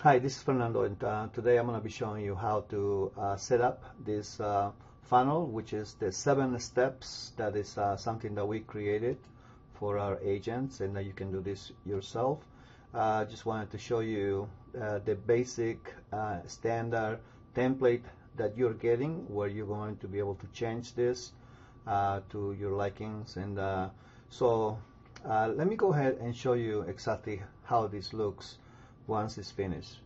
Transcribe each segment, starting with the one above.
Hi, this is Fernando, and today I'm going to be showing you how to set up this funnel, which is the 7 steps. That is something that we created for our agents, and you can do this yourself. Just wanted to show you the basic standard template that you're getting, where you're going to be able to change this to your likings. And let me go ahead and show you exactly how this looks once it's finished.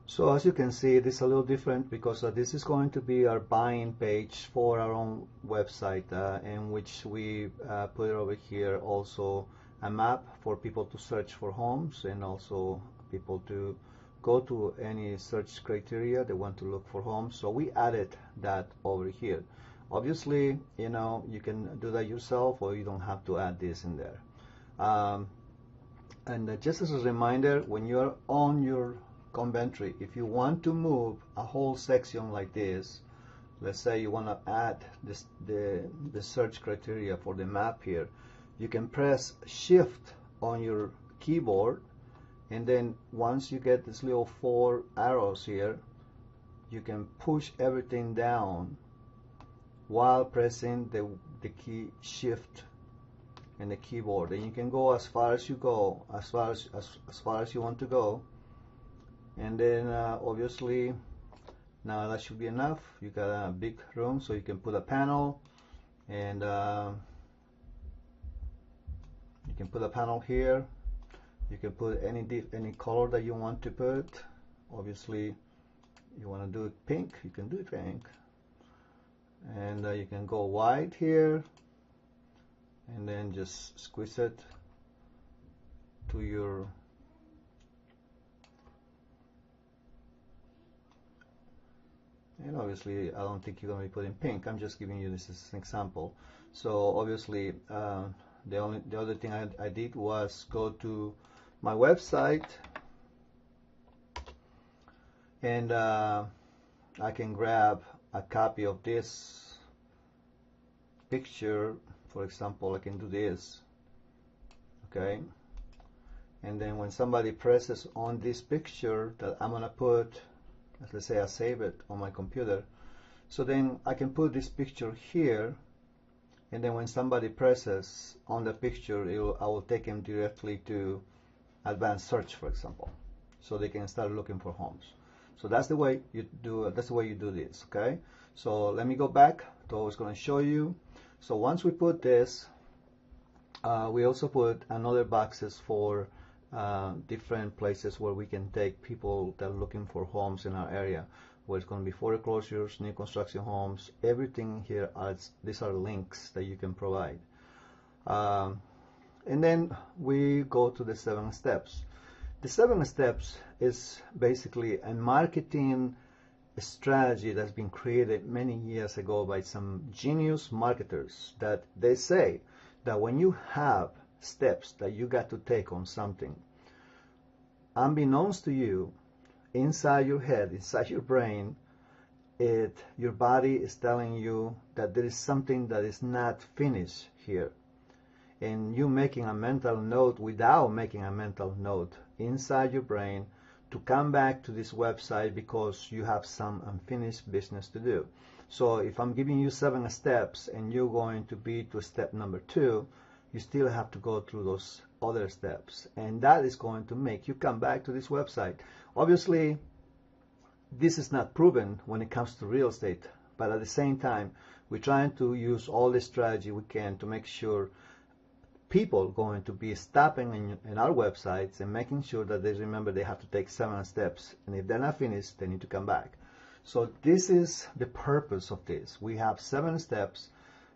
So as you can see, this is a little different because this is going to be our buying page for our own website, in which we put over here also a map for people to search for homes, and also people to go to any search criteria they want to look for homes. So we added that over here. Obviously, you can do that yourself, or you don't have to add this in there. And just as a reminder, when you're on your Conventry, if you want to move a whole section like this, let's say you want to add the search criteria for the map here, you can press Shift on your keyboard, and then once you get this little 4 arrows here, you can push everything down while pressing the key Shift in the keyboard, and you can go as far as you go, as far as you want to go. And then obviously now that should be enough. You got a big room, so you can put a panel, and you can put a panel here. You can put any color that you want to put. Obviously you want to do it pink, you can do it pink, and you can go white here, and then just squeeze it to your and obviously I don't think you're going to be putting pink. I'm just giving you this as an example. So obviously the other thing I did was go to my website, and I can grab a copy of this picture. For example, I can do this, okay, and then when somebody presses on this picture that I'm gonna put, let's say I save it on my computer, so then I can put this picture here, and then when somebody presses on the picture, I will take them directly to advanced search, for example, so they can start looking for homes. So that's the way you do it. That's the way you do this, okay? So let me go back to what I was going to show you. So once we put this, we also put another boxes for different places where we can take people that are looking for homes in our area, where it's going to be foreclosures, new construction homes, everything here. These are links that you can provide. And then we go to the 7 steps. The 7 steps is basically a marketing strategy that's been created many years ago by some genius marketers, that they say that when you have steps that you got to take on something, unbeknownst to you, inside your head, inside your brain, your body is telling you that there is something that is not finished here. And you making a mental note without making a mental note inside your brain to come back to this website because you have some unfinished business to do. So if I'm giving you 7 steps and you're going to be to step number 2, you still have to go through those other steps, and that is going to make you come back to this website. Obviously, this is not proven when it comes to real estate, but at the same time, we're trying to use all the strategy we can to make sure people going to be stopping in our websites and making sure that they remember they have to take 7 steps, and if they're not finished, they need to come back. So this is the purpose of this. We have 7 steps,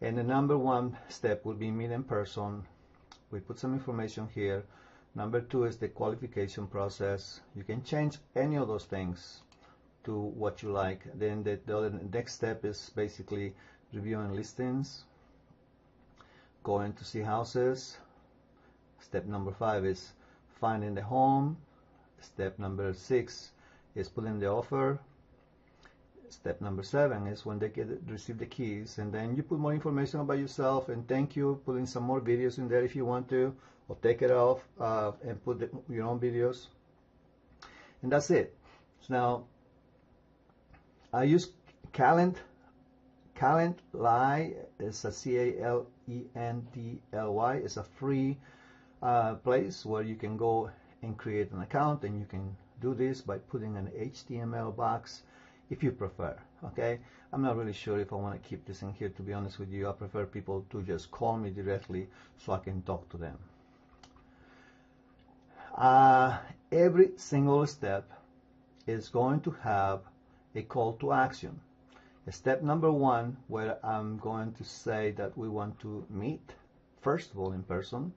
and the number 1 step will be meet in person. We put some information here. Number 2 is the qualification process. You can change any of those things to what you like. Then the next step is basically reviewing listings, going to see houses. Step number 5 is finding the home. Step number 6 is putting the offer. Step number 7 is when they receive the keys, and then you put more information about yourself, and thank you, put in some more videos in there if you want to, or take it off and put your own videos. And that's it. So now I use Calendly. It's a Calendly. It's a free place where you can go and create an account, and you can do this by putting an HTML box if you prefer. Okay, I'm not really sure if I want to keep this in here, to be honest with you. I prefer people to just call me directly so I can talk to them. Every single step is going to have a call to action. Step number 1, where I'm going to say that we want to meet, first of all, in person,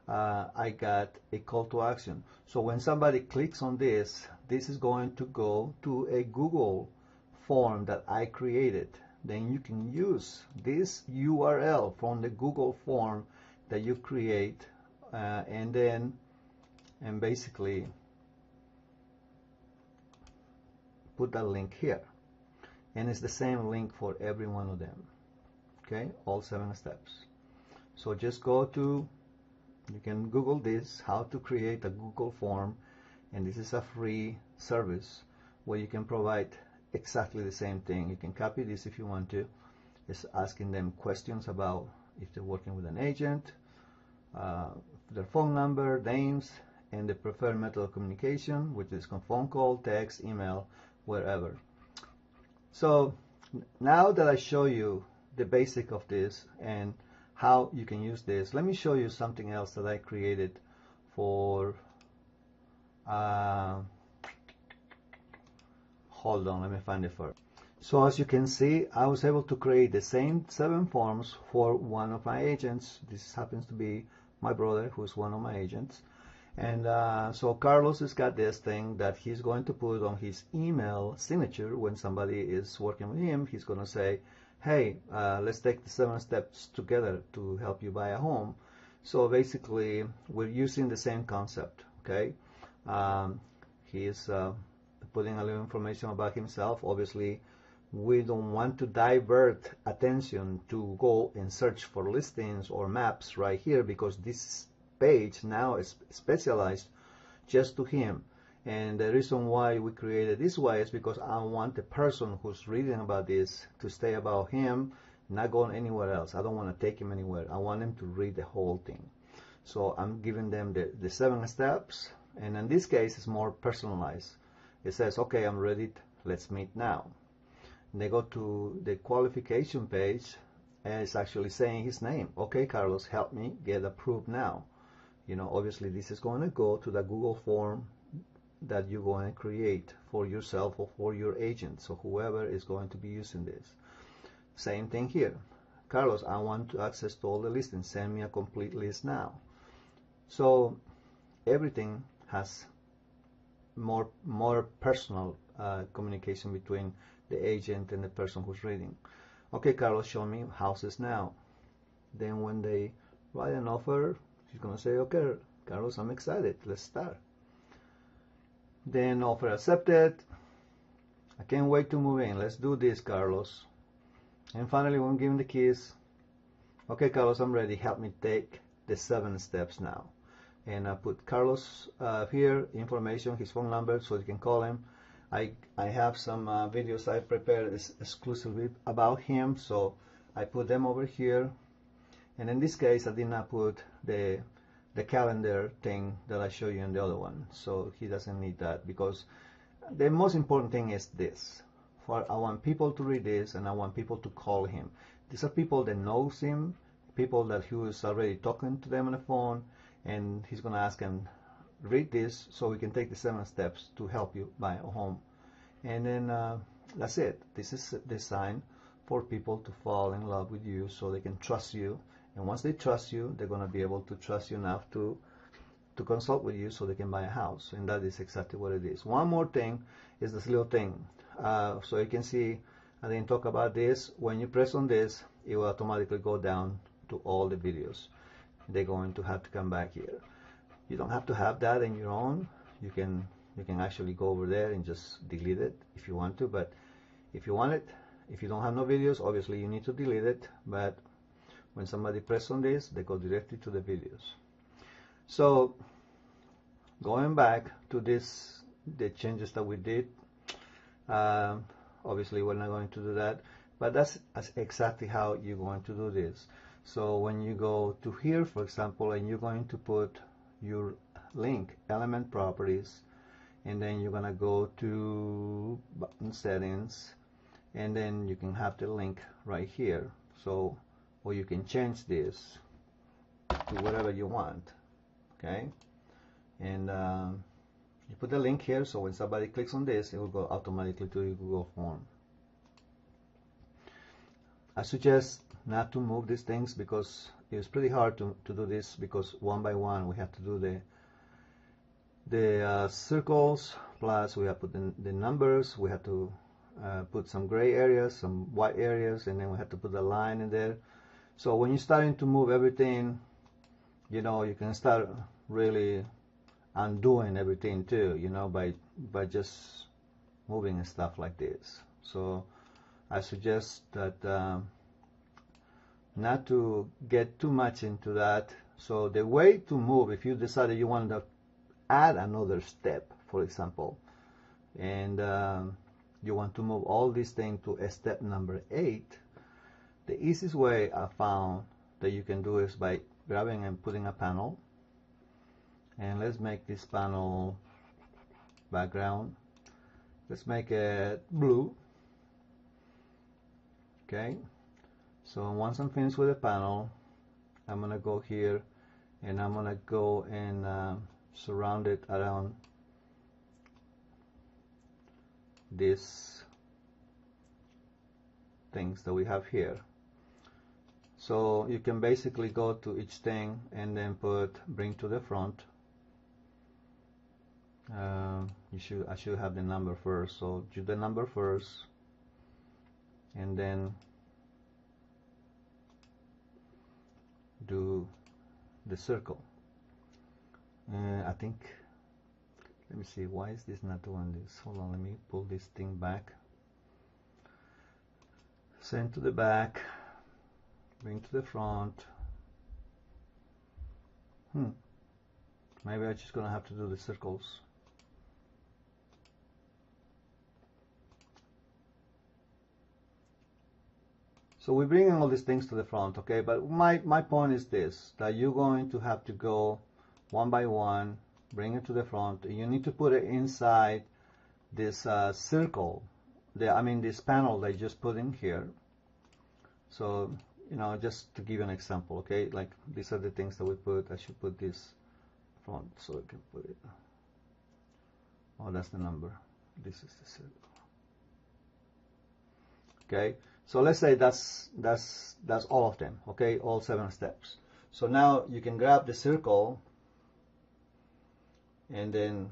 I got a call to action. So when somebody clicks on this, this is going to go to a Google form that I created. Then you can use this URL from the Google form that you create, and basically put that link here. And it's the same link for every one of them. Okay, all 7 steps. So just go to, you can Google this, how to create a Google form, and this is a free service where you can provide exactly the same thing. You can copy this if you want to. It's asking them questions about if they're working with an agent, their phone number, names, and the preferred method of communication, which is phone call, text, email, wherever. So now that I show you the basic of this and how you can use this, let me show you something else that I created for hold on, let me find it first. So as you can see, I was able to create the same 7 forms for one of my agents. This happens to be my brother, who's one of my agents. And so Carlos has got this thing that he's going to put on his email signature when somebody is working with him. He's going to say, hey, let's take the 7 steps together to help you buy a home. So basically, we're using the same concept, okay? He's putting a little information about himself. Obviously, we don't want to divert attention to go and search for listings or maps right here, because this page now is specialized just to him. And the reason why we created this way is because I want the person who's reading about this to stay about him, not going anywhere else. I don't want to take him anywhere. I want him to read the whole thing. So I'm giving them the 7 steps, and in this case it's more personalized. It says, okay, I'm ready, let's meet now. And they go to the qualification page, and it's actually saying his name. Okay, Carlos, help me get approved now. You know, obviously this is going to go to the Google form that you're going to create for yourself or for your agent, so whoever is going to be using this. Same thing here. Carlos, I want to access to all the listings. Send me a complete list now. So everything has more personal communication between the agent and the person who's reading. Okay, Carlos, show me houses now. Then when they write an offer, she's going to say, okay, Carlos, I'm excited. Let's start. Then offer accepted. I can't wait to move in. Let's do this, Carlos. And finally, when I'm giving the keys, okay, Carlos, I'm ready. Help me take the 7 steps now. And I put Carlos here, information, his phone number, so you can call him. I have some videos I prepared exclusively about him, so I put them over here. And in this case, I did not put the calendar thing that I showed you in the other one, so he doesn't need that, because the most important thing is this. I want people to read this, and I want people to call him. These are people that knows him, people that he was already talking to them on the phone, and he's going to ask them, read this so we can take the 7 steps to help you buy a home. And then that's it. This is designed for people to fall in love with you so they can trust you. And once they trust you, they're going to be able to trust you enough to consult with you so they can buy a house. And that is exactly what it is. One more thing is this little thing. So you can see, I didn't talk about this. When you press on this, it will automatically go down to all the videos. They're going to have to come back here. You don't have to have that in your own. You can actually go over there and just delete it if you want to. But if you want it, if you don't have no videos, obviously you need to delete it. But when somebody presses on this, they go directly to the videos. So going back to this the changes that we did. Obviously, we're not going to do that, but that's exactly how you're going to do this. So when you go to here, for example, and you're going to put your link, element properties, and then you're going to go to button settings, and then you can have the link right here. So, or you can change this to whatever you want, okay? And you put the link here, so when somebody clicks on this, it will go automatically to your Google form. I suggest not to move these things because it's pretty hard to do this, because one by one we have to do the circles, plus we have to put the numbers, we have to put some gray areas, some white areas, and then we have to put a line in there. So when you're starting to move everything, you know, you can start really undoing everything too, you know, by just moving and stuff like this. So I suggest that not to get too much into that. So the way to move, if you decide that you want to add another step, for example, and you want to move all these things to a step number 8, the easiest way I found that you can do is by grabbing and putting a panel. And let's make this panel background. Let's make it blue. Okay. So once I'm finished with the panel, I'm gonna go here and I'm gonna go and surround it around these things that we have here. So you can basically go to each thing and then bring to the front. I should have the number first, so do the number first, and then do the circle. I think, let me see, why is this not doing this? Hold on, let me pull this thing back, send to the back, bring to the front. Maybe I'm just gonna have to do the circles. So we're bringing all these things to the front, okay? But my point is this, that you're going to have to go one by one, bring it to the front. You need to put it inside this circle, this panel that you just put in here. So, you know, just to give you an example, okay? Like, these are the things that we put. I should put this front so I can put it. Oh, that's the number. This is the circle. Okay? So let's say that's all of them, okay? All 7 steps. So now you can grab the circle and then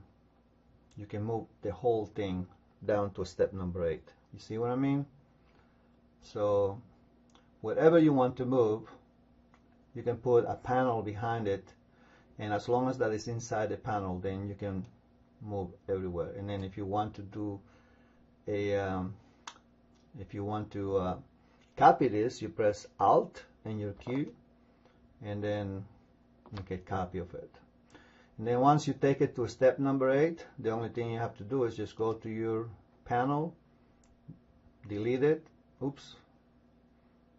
you can move the whole thing down to step number 8. You see what I mean? So whatever you want to move, you can put a panel behind it, and as long as that is inside the panel, then you can move everywhere. And then if you want to do if you want to copy this, you press Alt and your Q, and then make a copy of it. And then once you take it to step number 8, the only thing you have to do is just go to your panel, delete it. Oops,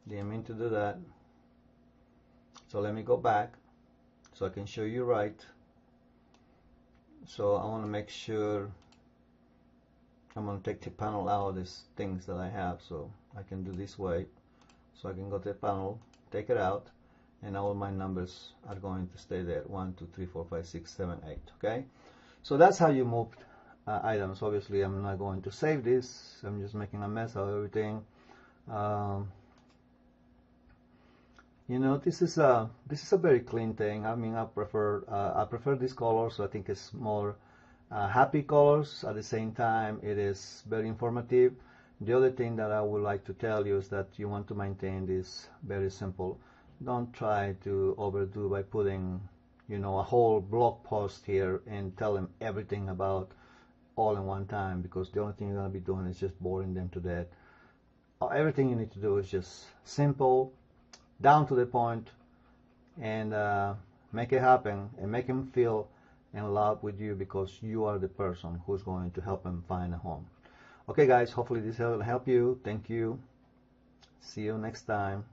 didn't mean to do that. So let me go back so I can show you right. So I want to make sure I'm going to take the panel out of these things that I have, so I can do this way. So I can go to the panel, take it out, and all my numbers are going to stay there. 1, 2, 3, 4, 5, 6, 7, 8. Okay, so that's how you move items. Obviously, I'm not going to save this. I'm just making a mess of everything. You know, this is a very clean thing. I mean, I prefer this color, so I think it's more happy colors. At the same time, it is very informative. The other thing that I would like to tell you is that you want to maintain this very simple. Don't try to overdo by putting, you know, a whole blog post here and tell them everything about all in one time, because the only thing you're going to be doing is just boring them to death. Everything you need to do is just simple, down to the point, and make it happen, and make them feel in love with you because you are the person who's going to help them find a home. Okay, guys, hopefully this will help you. Thank you. See you next time.